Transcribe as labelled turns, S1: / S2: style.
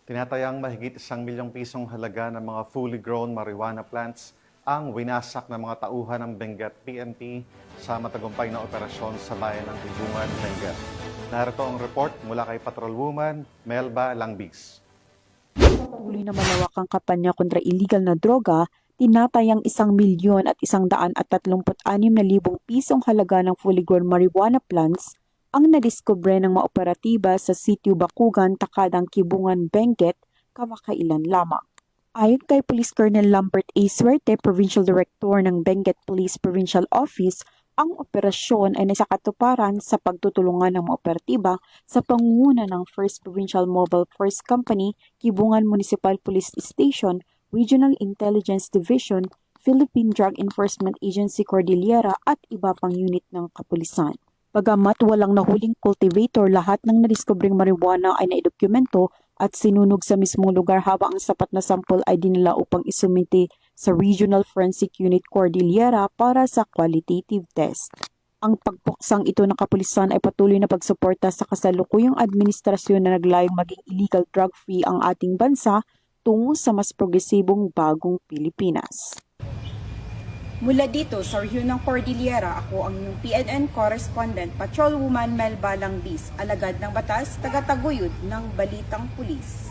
S1: Tinatayang mahigit 1 milyong pisong halaga ng mga fully grown marijuana plants ang winasak ng mga tauhan ng Benguet PNP sa matagumpay na operasyon sa bayan ng Tibungan, Benguet. Narito ang report mula kay Patrolwoman Melba Langbis.
S2: Patuloy na malawak ang kampanya kontra illegal na droga, tinatayang 1,136,000 pisong halaga ng fully grown marijuana plants ang nadiskubre ng mga operatiba sa Sitio Bakugan, Takadang, Kibungan, Benguet kamakailan lamang. Ayon kay Police Colonel Lambert A. Suerte, Provincial Director ng Benguet Police Provincial Office, ang operasyon ay nasakatuparan sa pagtutulungan ng mga operatiba sa pangunguna ng 1st Provincial Mobile Force Company, Kibungan Municipal Police Station, Regional Intelligence Division, Philippine Drug Enforcement Agency Cordillera at iba pang unit ng kapulisan. Bagamat walang nahuling cultivator, lahat ng nadiskubring marijuana ay naidokumento at sinunog sa mismong lugar habang ang sapat na sample ay dinala upang isumite sa Regional Forensic Unit Cordillera para sa qualitative test. Ang pagpuksang ito ng kapulisan ay patuloy na pagsuporta sa kasalukuyang administrasyon na naglayong maging illegal drug-free ang ating bansa tungo sa mas progresibong bagong Pilipinas.
S3: Mula dito sa rehiyon ng Cordillera, ako ang inyong PNN correspondent, Patrolwoman Melba Langbis, alagad ng batas, tagataguyod ng Balitang Pulis.